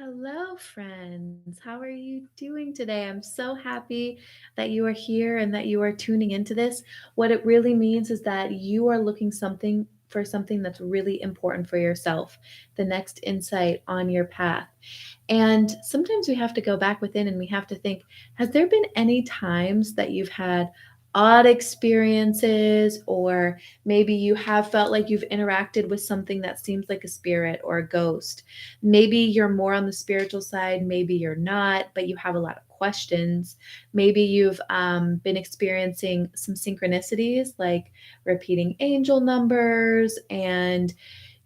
Hello, friends. How are you doing today? I'm so happy that you are here and that you are tuning into this. What it really means is that you are looking something for something that's really important for yourself, the next insight on your path. And sometimes we have to go back within and we have to think, has there been any times that you've had odd experiences, or maybe you have felt like you've interacted with something that seems like a spirit or a ghost? Maybe you're more on the spiritual side, maybe you're not, but you have a lot of questions. Maybe you've been experiencing some synchronicities like repeating angel numbers and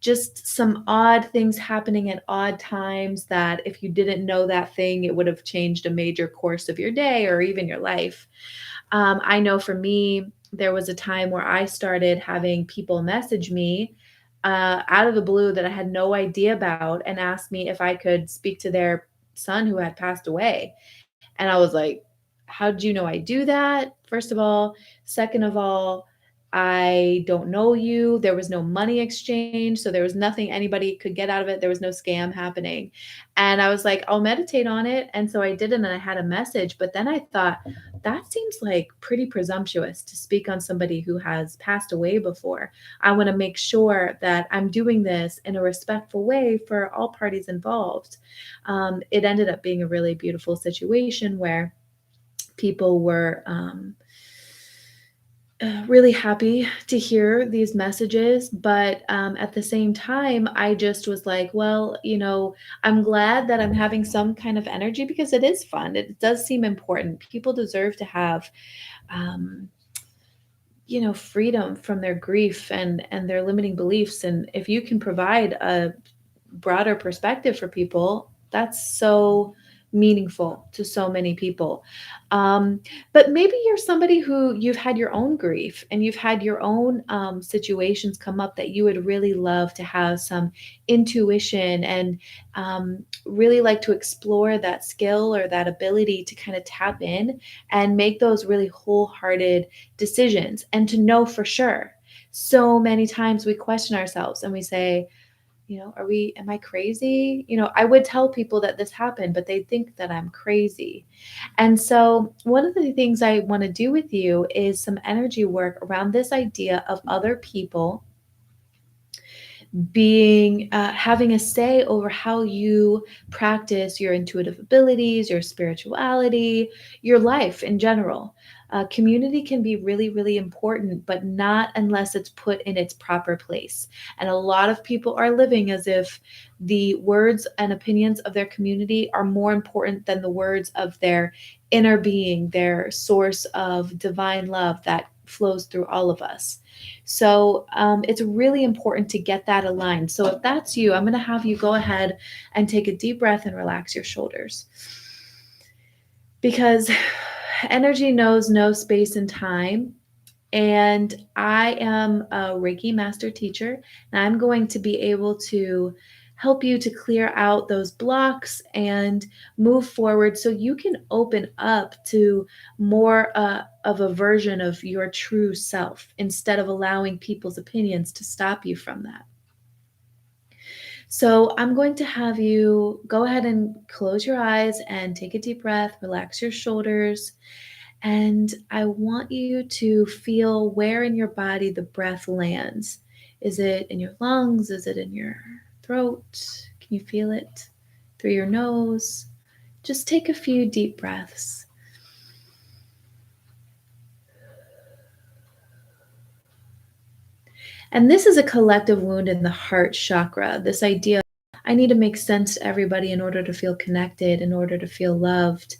just some odd things happening at odd times that if you didn't know that thing, it would have changed a major course of your day or even your life. I know for me, there was a time where I started having people message me out of the blue that I had no idea about and ask me if I could speak to their son who had passed away. And I was like, how did you know I do that? First of all. Second of all, I don't know you. There was no money exchange. So there was nothing anybody could get out of it. There was no scam happening. And I was like, I'll meditate on it. And so I did. And then I had a message. But then I thought, that seems like pretty presumptuous to speak on somebody who has passed away before. I want to make sure that I'm doing this in a respectful way for all parties involved. It ended up being a really beautiful situation where people were really happy to hear these messages. But at the same time, I just was like, well, I'm glad that I'm having some kind of energy because it is fun. It does seem important. People deserve to have. Um, freedom from their grief and their limiting beliefs, and if you can provide a broader perspective for people, that's so meaningful to so many people. Um, but maybe you're somebody who you've had your own grief and you've had your own situations come up that you would really love to have some intuition and really like to explore that skill or that ability to kind of tap in and make those really wholehearted decisions and to know for sure. So many times we question ourselves and we say, am I crazy? I would tell people that this happened, but they think that I'm crazy. And so, one of the things I want to do with you is some energy work around this idea of other people being having a say over how you practice your intuitive abilities, your spirituality, your life in general. Community can be really, really important, but not unless it's put in its proper place. And a lot of people are living as if the words and opinions of their community are more important than the words of their inner being, their source of divine love that flows through all of us. So it's really important to get that aligned. So if that's you, I'm going to have you go ahead and take a deep breath and relax your shoulders. Because energy knows no space and time. And I am a Reiki master teacher, and I'm going to be able to help you to clear out those blocks and move forward so you can open up to more of a version of your true self instead of allowing people's opinions to stop you from that. So I'm going to have you go ahead and close your eyes and take a deep breath, relax your shoulders. And I want you to feel where in your body the breath lands. Is it in your lungs? Is it in your throat? Can you feel it through your nose? Just take a few deep breaths. And this is a collective wound in the heart chakra. This idea I need to make sense to everybody in order to feel connected, in order to feel loved.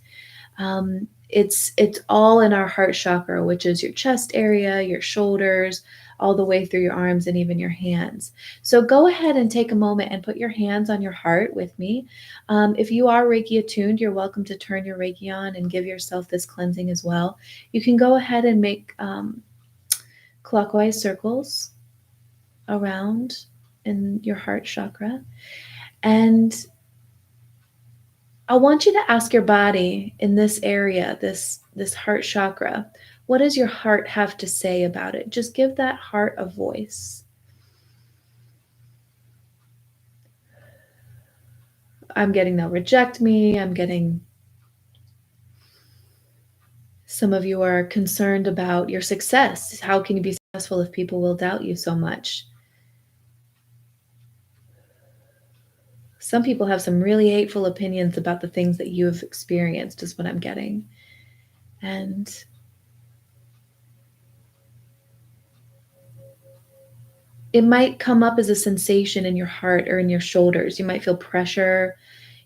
It's all in our heart chakra, which is your chest area, your shoulders, all the way through your arms and even your hands. So go ahead and take a moment and put your hands on your heart with me. If you are Reiki attuned, you're welcome to turn your Reiki on and give yourself this cleansing as well. You can go ahead and make clockwise circles around in your heart chakra. And I want you to ask your body in this area, this heart chakra, what does your heart have to say about it? Just give that heart a voice. I'm getting they'll reject me. I'm getting some of you are concerned about your success. How can you be successful if people will doubt you so much? Some people have some really hateful opinions about the things that you have experienced, is what I'm getting. And it might come up as a sensation in your heart or in your shoulders. You might feel pressure.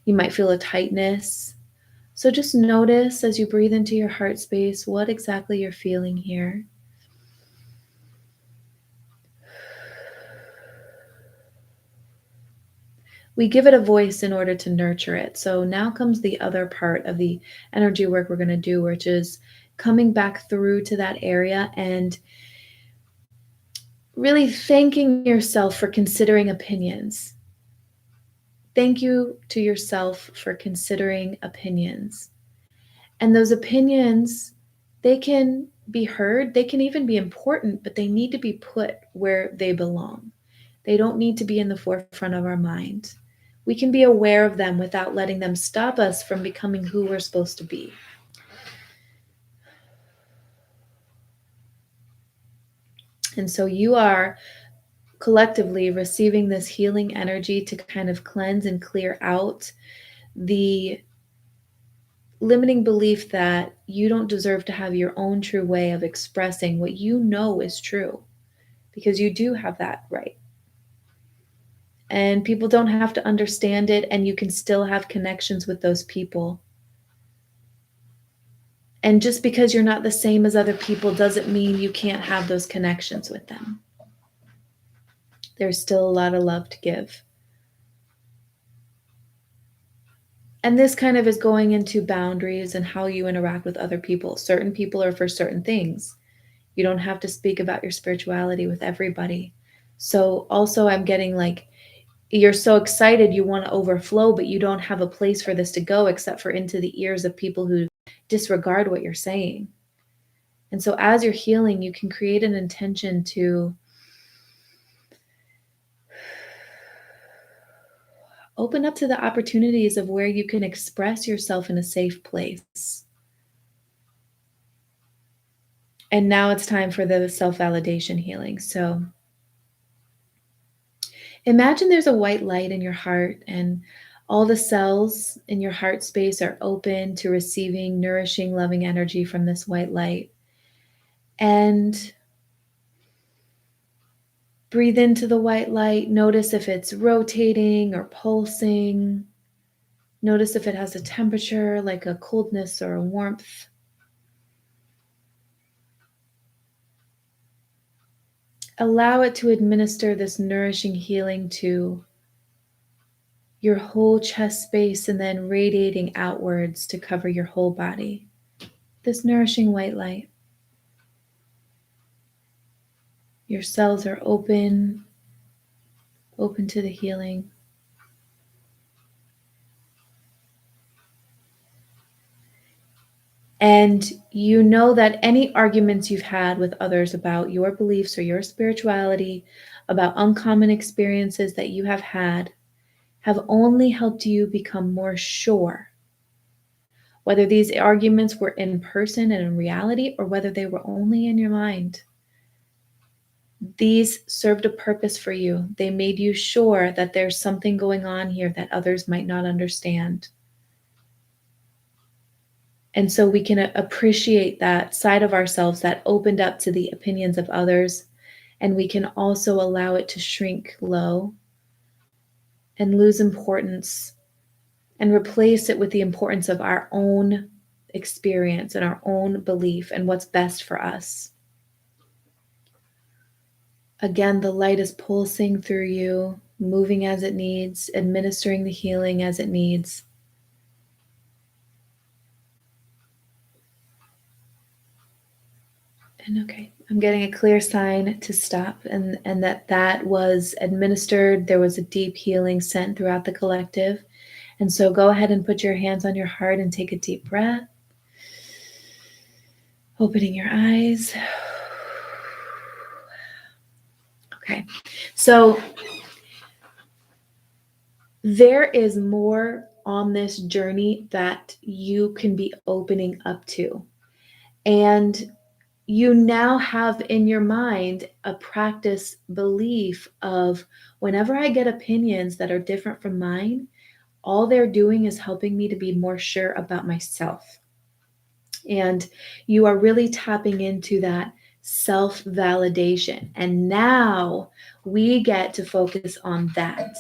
You might feel a tightness. So just notice as you breathe into your heart space what exactly you're feeling here. We give it a voice in order to nurture it. So now comes the other part of the energy work we're going to do, which is coming back through to that area and really thanking yourself for considering opinions. Thank you to yourself for considering opinions. And those opinions, they can be heard, they can even be important, but they need to be put where they belong. They don't need to be in the forefront of our mind. We can be aware of them without letting them stop us from becoming who we're supposed to be. And so you are collectively receiving this healing energy to kind of cleanse and clear out the limiting belief that you don't deserve to have your own true way of expressing what you know is true, because you do have that right. And people don't have to understand it, and you can still have connections with those people. And just because you're not the same as other people doesn't mean you can't have those connections with them. There's still a lot of love to give. And this kind of is going into boundaries and how you interact with other people. Certain people are for certain things. You don't have to speak about your spirituality with everybody. So also I'm getting like, you're so excited you want to overflow, but you don't have a place for this to go except for into the ears of people who disregard what you're saying. And so as you're healing, you can create an intention to open up to the opportunities of where you can express yourself in a safe place. And now it's time for the self-validation healing. So imagine there's a white light in your heart, and all the cells in your heart space are open to receiving nourishing, loving energy from this white light. And breathe into the white light. Notice if it's rotating or pulsing. Notice if it has a temperature, like a coldness or a warmth. Allow it to administer this nourishing healing to your whole chest space and then radiating outwards to cover your whole body. This nourishing white light. Your cells are open to the healing. And you know that any arguments you've had with others about your beliefs or your spirituality, about uncommon experiences that you have only helped you become more sure. Whether these arguments were in person and in reality, or whether they were only in your mind. These served a purpose for you. They made you sure that there's something going on here that others might not understand. And so we can appreciate that side of ourselves that opened up to the opinions of others. And we can also allow it to shrink low and lose importance and replace it with the importance of our own experience and our own belief and what's best for us. Again, the light is pulsing through you, moving as it needs, administering the healing as it needs. And okay, I'm getting a clear sign to stop, and that was administered. There was a deep healing sent throughout the collective. And so go ahead and put your hands on your heart and take a deep breath. Opening your eyes. Okay, so There is more on this journey that you can be opening up to. And you now have in your mind a practice belief of whenever I get opinions that are different from mine, all they're doing is helping me to be more sure about myself. And you are really tapping into that self validation. And now we get to focus on that.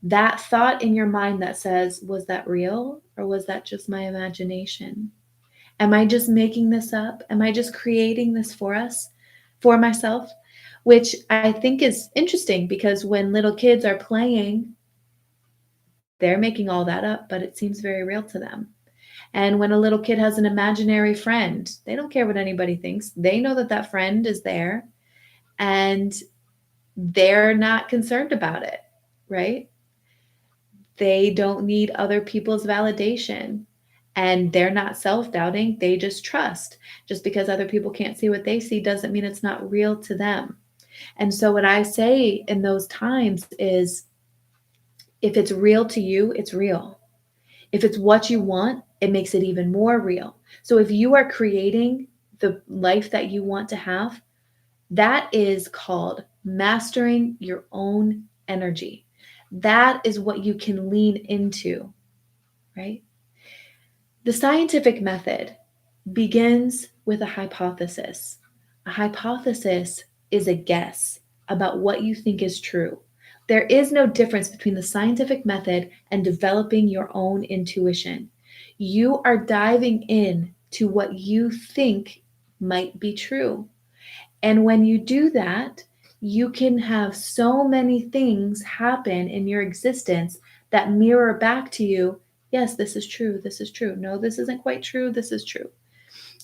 That thought in your mind that says, was that real or was that just my imagination? Am I just making this up? Am I just creating this for us, for myself? Which I think is interesting because when little kids are playing, they're making all that up, but it seems very real to them. And when a little kid has an imaginary friend, they don't care what anybody thinks. They know that that friend is there and they're not concerned about it, right? They don't need other people's validation and they're not self doubting. They just trust. Just because other people can't see what they see doesn't mean it's not real to them. And so, what I say in those times is if it's real to you, it's real. If it's what you want, it makes it even more real. So if you are creating the life that you want to have, that is called mastering your own energy. That is what you can lean into, right? The scientific method begins with a hypothesis. A hypothesis is a guess about what you think is true. There is no difference between the scientific method and developing your own intuition. You are diving in to what you think might be true. And when you do that, you can have so many things happen in your existence that mirror back to you. Yes, this is true. This is true. No, this isn't quite true. This is true.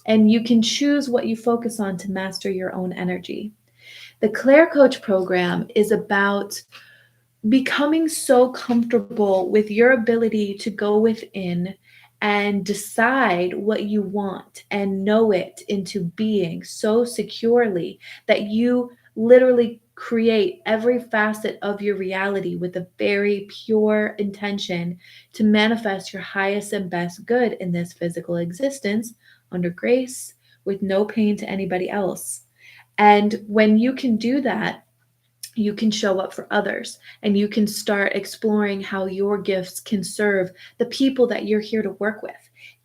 And you can choose what you focus on to master your own energy. The ClairCoach program is about becoming so comfortable with your ability to go within and decide what you want and know it into being so securely that you literally create every facet of your reality with a very pure intention to manifest your highest and best good in this physical existence under grace with no pain to anybody else. And when you can do that, you can show up for others and you can start exploring how your gifts can serve the people that you're here to work with.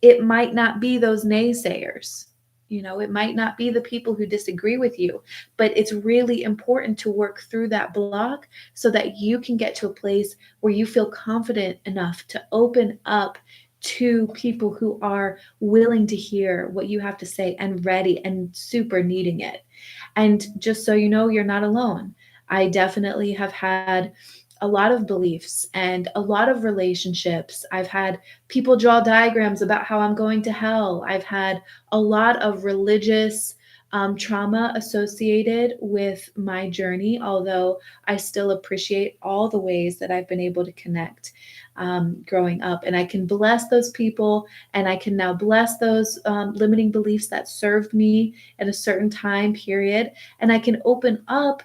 It might not be those naysayers. It might not be the people who disagree with you, but it's really important to work through that block so that you can get to a place where you feel confident enough to open up to people who are willing to hear what you have to say and ready and super needing it. And just so you know, you're not alone. I definitely have had a lot of beliefs and a lot of relationships. I've had people draw diagrams about how I'm going to hell. I've had a lot of religious trauma associated with my journey, although I still appreciate all the ways that I've been able to connect growing up. And I can bless those people and I can now bless those limiting beliefs that served me at a certain time period. And I can open up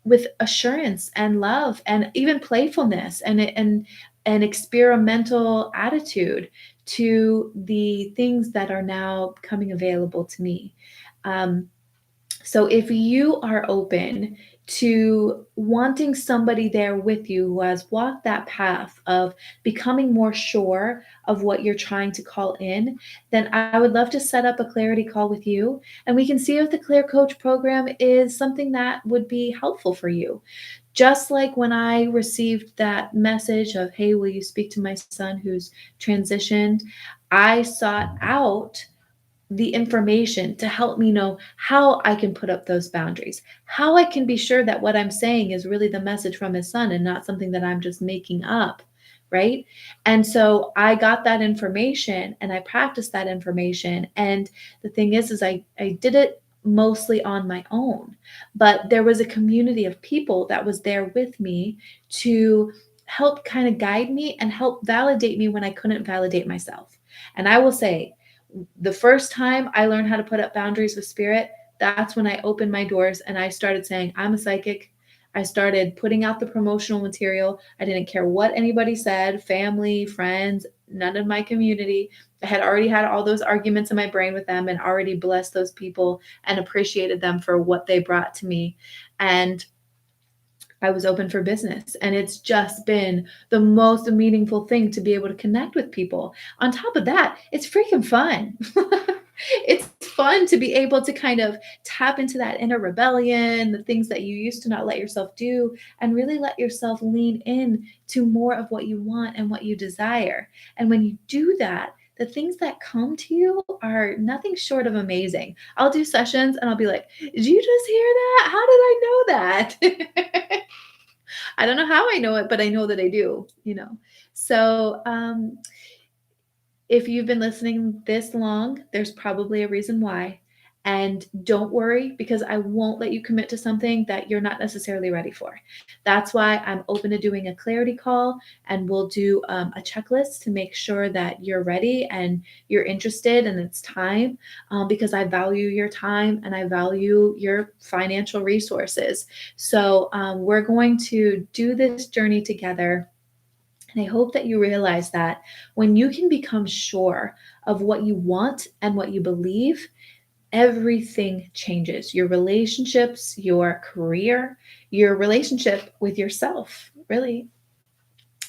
with assurance and love and even playfulness and an experimental attitude to the things that are now coming available to me. Um, so if you are open to wanting somebody there with you who has walked that path of becoming more sure of what you're trying to call in, then I would love to set up a clarity call with you and we can see if the ClairCoach program is something that would be helpful for you. Just like when I received that message of, hey, will you speak to my son who's transitioned? I sought out the information to help me know how I can put up those boundaries, how I can be sure that what I'm saying is really the message from his son and not something that I'm just making up. Right. And so I got that information and I practiced that information. And the thing is I did it mostly on my own, but there was a community of people that was there with me to help kind of guide me and help validate me when I couldn't validate myself. And I will say, the first time I learned how to put up boundaries with spirit, that's when I opened my doors and I started saying, I'm a psychic. I started putting out the promotional material. I didn't care what anybody said, family, friends, none of my community. I had already had all those arguments in my brain with them and already blessed those people and appreciated them for what they brought to me. And I was open for business. And it's just been the most meaningful thing to be able to connect with people. On top of that, it's freaking fun. It's fun to be able to kind of tap into that inner rebellion, the things that you used to not let yourself do, and really let yourself lean in to more of what you want and what you desire. And when you do that, the things that come to you are nothing short of amazing. I'll do sessions and I'll be like, did you just hear that? How did I know that? I don't know how I know it, but I know that I do, you know. So, if you've been listening this long, there's probably a reason why. And don't worry because I won't let you commit to something that you're not necessarily ready for. That's why I'm open to doing a clarity call and we'll do a checklist to make sure that you're ready and you're interested and it's time because I value your time and I value your financial resources. So we're going to do this journey together. And I hope that you realize that when you can become sure of what you want and what you believe, everything changes. Your relationships, your career, your relationship with yourself, really.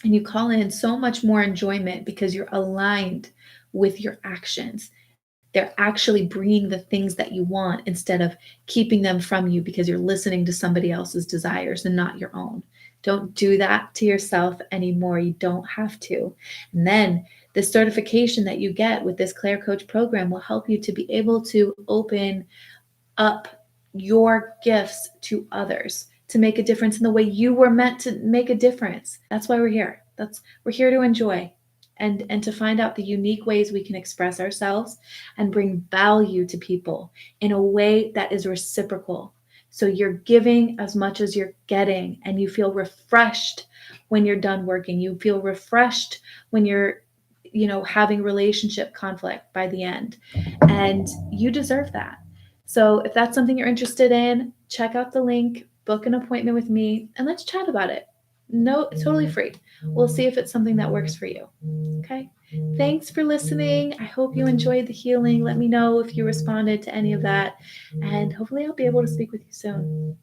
And you call in so much more enjoyment because you're aligned with your actions. They're actually bringing the things that you want instead of keeping them from you because you're listening to somebody else's desires and not your own. Don't do that to yourself anymore. You don't have to. And then the certification that you get with this ClairCoach program will help you to be able to open up your gifts to others to make a difference in the way you were meant to make a difference. That's why we're here. We're here to enjoy and to find out the unique ways we can express ourselves and bring value to people in a way that is reciprocal. So you're giving as much as you're getting and you feel refreshed when you're done working. You feel refreshed when you're having relationship conflict by the end. And you deserve that. So if that's something you're interested in, check out the link, book an appointment with me, and let's chat about it. No, it's totally free. We'll see if it's something that works for you. Okay. Thanks for listening. I hope you enjoyed the healing. Let me know if you responded to any of that. And hopefully, I'll be able to speak with you soon.